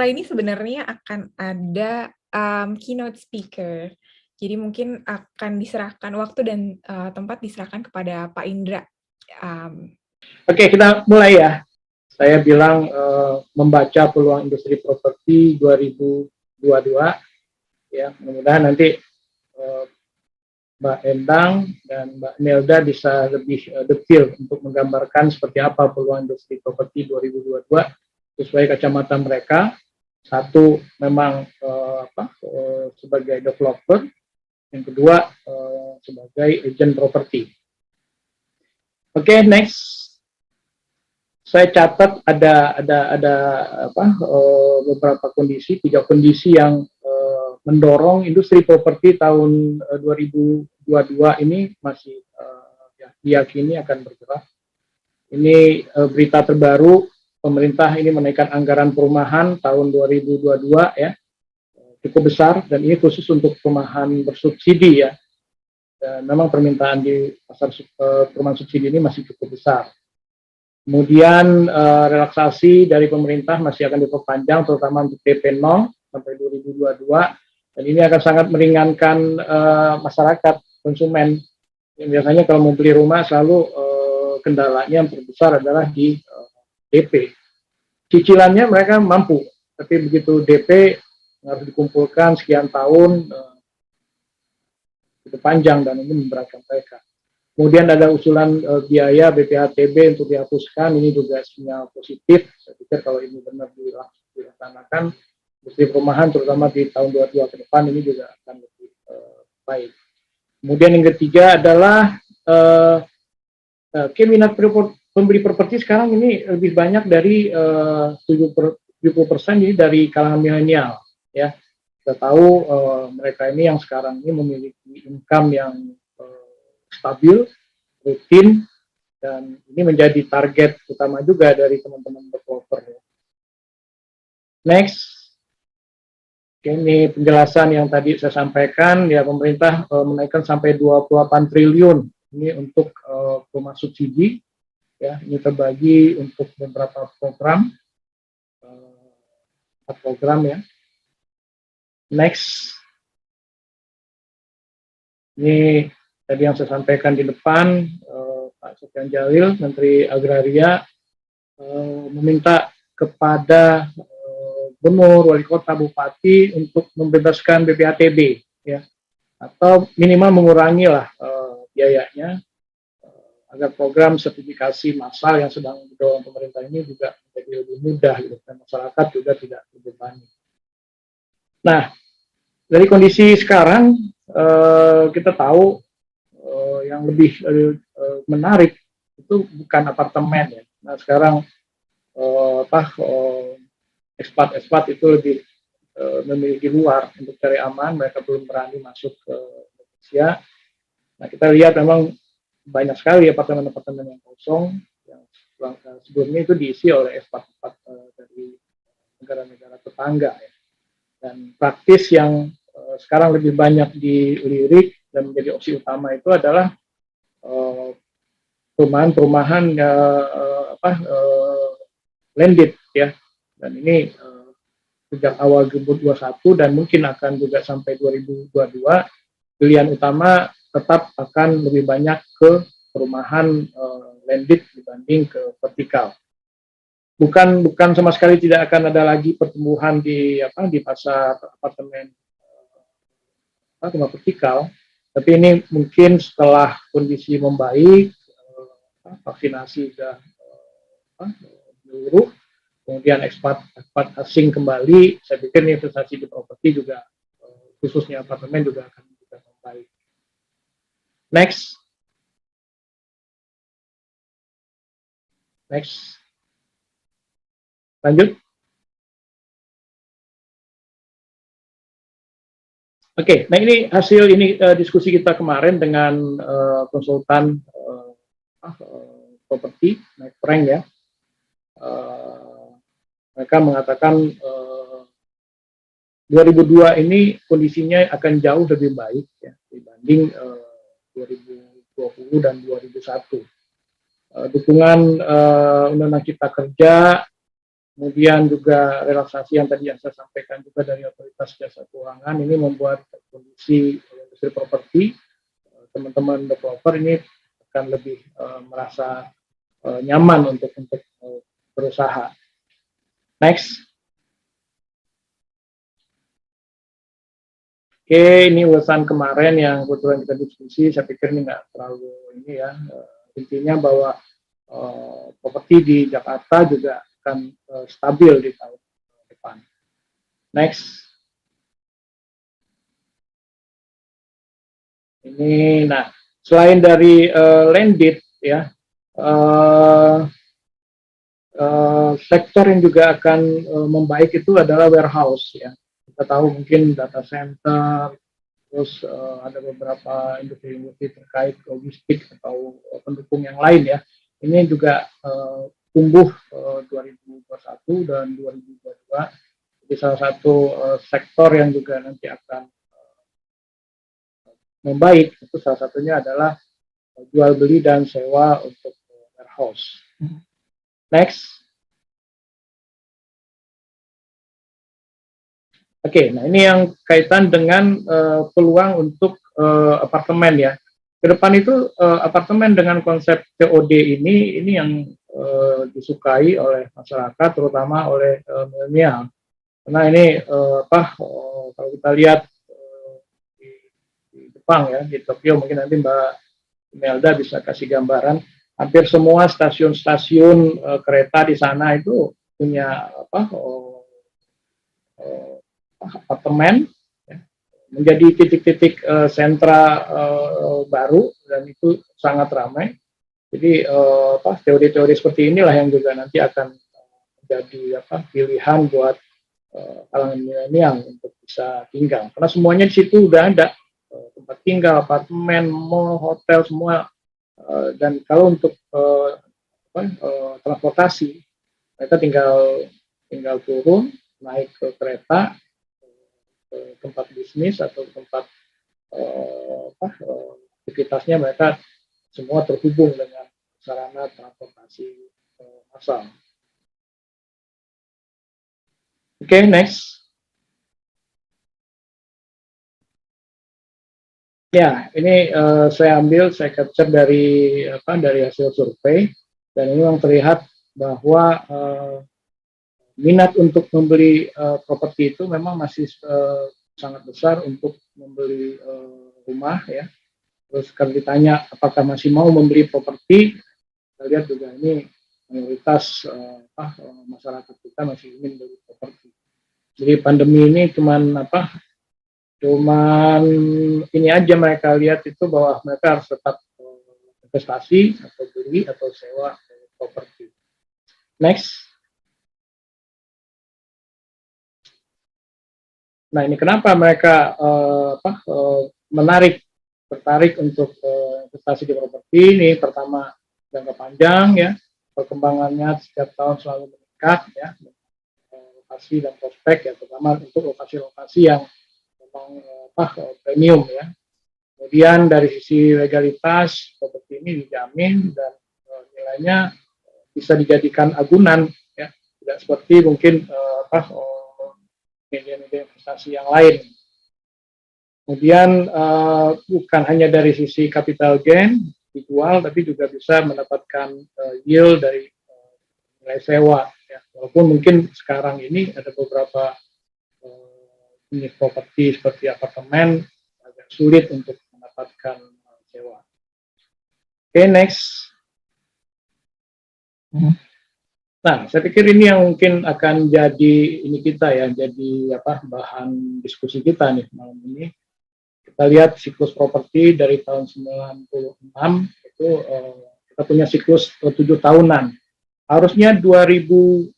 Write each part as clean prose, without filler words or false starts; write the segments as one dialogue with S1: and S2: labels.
S1: kali ini sebenarnya akan ada, keynote speaker. Jadi mungkin akan diserahkan waktu dan, tempat diserahkan kepada Pak Indra. Mmm,
S2: Oke, kita mulai ya. Saya bilang membaca peluang industri properti 2022 ya. Mudah-mudahan nanti eh, Mbak Endang dan Mbak Nelda bisa lebih detail untuk menggambarkan seperti apa peluang industri properti 2022 sesuai kacamata mereka. Satu memang sebagai developer, yang kedua sebagai agent properti. Oke, next. Saya catat ada beberapa kondisi, 3 kondisi yang mendorong industri properti tahun 2022 ini masih diyakini akan bergerak. Ini berita terbaru, pemerintah ini menaikkan anggaran perumahan tahun 2022 ya, cukup besar, dan ini khusus untuk perumahan bersubsidi ya. Dan memang permintaan di pasar perumahan subsidi ini masih cukup besar. Kemudian relaksasi dari pemerintah masih akan diperpanjang, terutama untuk DP 0 sampai 2022, dan ini akan sangat meringankan masyarakat, konsumen. Yang biasanya kalau mau beli rumah selalu kendalanya yang terbesar adalah di DP. Cicilannya mereka mampu, tapi begitu DP harus dikumpulkan sekian tahun, itu panjang dan ini memberatkan mereka. Kemudian ada usulan biaya BPHTB untuk dihapuskan, ini juga sinyal positif. Saya pikir kalau ini benar dilaksanakan, industri perumahan terutama di tahun 2022 ke depan ini juga akan lebih baik. Kemudian yang ketiga adalah minat pembeli properti sekarang ini lebih banyak dari 70% ini dari kalangan milenial. Ya, kita tahu mereka ini yang sekarang ini memiliki income yang stabil, rutin, dan ini menjadi target utama juga dari teman-teman developer. Next, ini penjelasan yang tadi saya sampaikan, ya pemerintah menaikkan sampai 28 triliun ini untuk rumah subsidi, ya ini terbagi untuk beberapa program, ya. Next, ini tadi yang saya sampaikan di depan, Pak Sofyan Jalil, Menteri Agraria, meminta kepada gubernur, wali kota, bupati untuk membebaskan BPHTB, ya, atau minimal mengurangi lah biayanya, agar program sertifikasi massal yang sedang didorong pemerintah ini juga menjadi lebih mudah, gitu, dan masyarakat juga tidak terbebani. Nah, dari kondisi sekarang kita tahu yang lebih menarik itu bukan apartemen ya. Nah sekarang ekspat itu lebih memiliki luar untuk cari aman, mereka belum berani masuk ke Indonesia. Nah kita lihat memang banyak sekali apartemen-apartemen yang kosong yang sebelumnya itu diisi oleh ekspat-ekspat dari negara-negara tetangga ya. Dan praktis yang sekarang lebih banyak dilirik dan menjadi opsi utama itu adalah perumahan-perumahan landed ya, dan ini sejak awal 2021 dan mungkin akan juga sampai 2022, pilihan utama tetap akan lebih banyak ke perumahan landed dibanding ke vertikal. Bukan sama sekali tidak akan ada lagi pertumbuhan di pasar apartemen rumah vertikal, tapi ini mungkin setelah kondisi membaik, vaksinasi sudah menyeluruh, kemudian ekspat asing kembali, saya pikir investasi di properti juga khususnya apartemen juga akan membaik. Next. Lanjut. Oke, nah ini hasil diskusi kita kemarin dengan konsultan properti, Knight Frank ya. Mereka mengatakan 2002 ini kondisinya akan jauh lebih baik ya dibanding 2020 dan 2001. Dukungan Undang-Undang Cipta Kerja kemudian juga relaksasi yang tadi yang saya sampaikan juga dari otoritas jasa keuangan, ini membuat kondisi industri properti teman-teman developer ini akan lebih merasa nyaman untuk berusaha. Next. Oke, ini ulasan kemarin yang kebetulan kita diskusi, saya pikir ini nggak terlalu ini ya, intinya bahwa properti di Jakarta juga akan stabil di tahun depan. Next. Ini, nah, selain dari landed ya, sektor yang juga akan membaik itu adalah warehouse ya. Kita tahu mungkin data center, terus ada beberapa industri-industri terkait logistik atau pendukung yang lain ya. Ini juga tumbuh 2021 dan 2022. Jadi salah satu sektor yang juga nanti akan membaik itu salah satunya adalah jual beli dan sewa untuk warehouse. Next. Oke, nah ini yang kaitan dengan peluang untuk apartemen ya. Ke depan itu apartemen dengan konsep COD ini yang disukai oleh masyarakat, terutama oleh milenial. Karena ini kalau kita lihat di Jepang ya, di Tokyo, mungkin nanti Mbak Imelda bisa kasih gambaran. Hampir semua stasiun-stasiun kereta di sana itu punya apartemen ya, menjadi titik-titik sentra baru dan itu sangat ramai. Jadi teori-teori seperti inilah yang juga nanti akan menjadi pilihan buat kalangan milenial untuk bisa tinggal. Karena semuanya di situ udah ada tempat tinggal, apartemen, mall, hotel semua. Dan kalau untuk transportasi, mereka tinggal turun, naik ke kereta, ke tempat bisnis atau tempat aktivitasnya, mereka semua terhubung dengan sarana transportasi massal. Oke, next. Ya, ini saya capture dari hasil survei, dan ini yang terlihat bahwa minat untuk membeli properti itu memang masih sangat besar untuk membeli rumah ya. Terus kalau ditanya apakah masih mau membeli properti, kita lihat juga ini mayoritas masyarakat kita masih ingin beli properti. Jadi pandemi ini cuman ini aja mereka lihat itu bahwa mereka harus tetap investasi atau beli atau sewa properti. Next. Nah, ini kenapa mereka tertarik untuk investasi di properti ini? Pertama, jangka panjang ya, perkembangannya setiap tahun selalu meningkat ya, lokasi dan prospek ya, terutama untuk lokasi-lokasi yang memang premium ya. Kemudian dari sisi legalitas, properti ini dijamin dan nilainya bisa dijadikan agunan ya, tidak seperti mungkin media-media investasi yang lain. Kemudian bukan hanya dari sisi capital gain dijual, tapi juga bisa mendapatkan yield dari nilai sewa. Ya. Walaupun mungkin sekarang ini ada beberapa unit properti seperti apartemen agak sulit untuk mendapatkan sewa. Oke, next. Nah, saya pikir ini yang mungkin akan jadi jadi bahan diskusi kita nih malam ini. Kita lihat siklus properti dari tahun 96 itu kita punya siklus 7 tahunan. Harusnya 2022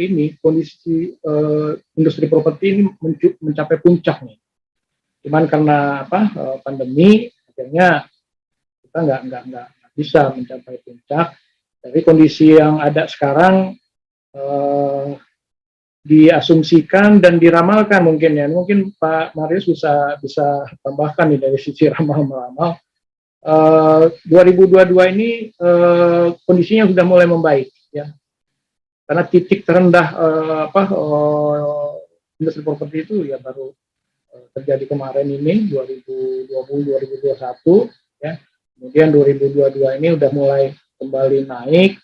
S2: ini kondisi industri properti ini mencapai puncak nih. Cuman karena pandemi akhirnya kita nggak bisa mencapai puncak. Tapi kondisi yang ada sekarang diasumsikan dan diramalkan mungkin ya. Mungkin Pak Marius bisa tambahkan nih dari sisi ramal-meramal. 2022 ini kondisinya sudah mulai membaik ya. karena titik terendah industri properti itu ya baru terjadi kemarin ini 2020-2021 ya. Kemudian 2022 ini udah mulai kembali naik.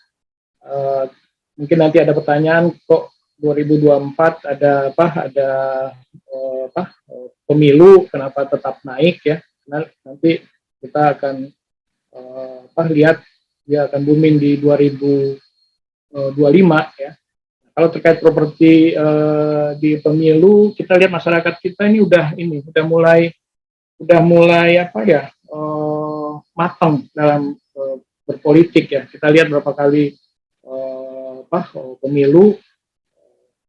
S2: Mungkin nanti ada pertanyaan kok 2024 ada pemilu kenapa tetap naik ya. Karena nanti kita akan lihat dia akan booming di 2025 ya. Kalau terkait properti di pemilu, kita lihat masyarakat kita ini udah mulai matang dalam berpolitik ya. Kita lihat berapa kali pemilu,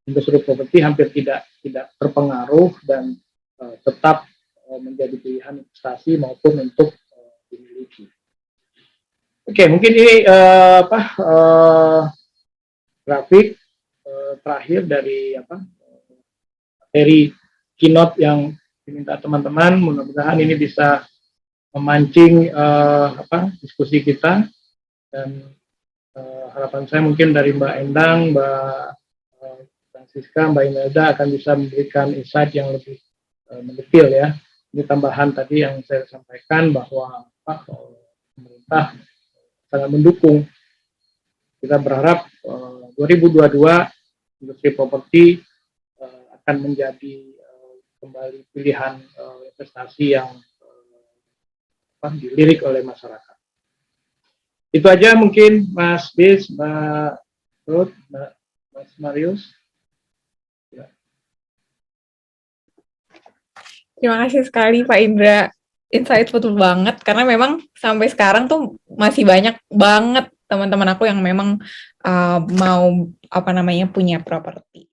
S2: industri properti hampir tidak terpengaruh dan tetap menjadi pilihan investasi maupun untuk dimiliki. Oke, mungkin ini grafik terakhir dari materi keynote yang diminta teman-teman. Mudah-mudahan ini bisa memancing diskusi kita, dan harapan saya mungkin dari Mbak Endang, Mbak Francisca, Mbak Imelda akan bisa memberikan insight yang lebih mendetail ya. Ini tambahan tadi yang saya sampaikan bahwa pemerintah sangat mendukung. Kita berharap 2022 industri properti akan menjadi kembali pilihan investasi yang dilirik oleh masyarakat. Itu aja mungkin Mas Bis, Mbak Ruth, Mas Marius. Ya.
S1: Terima kasih sekali Pak Indra, insightful banget, karena memang sampai sekarang tuh masih banyak banget teman-teman aku yang memang mau punya properti.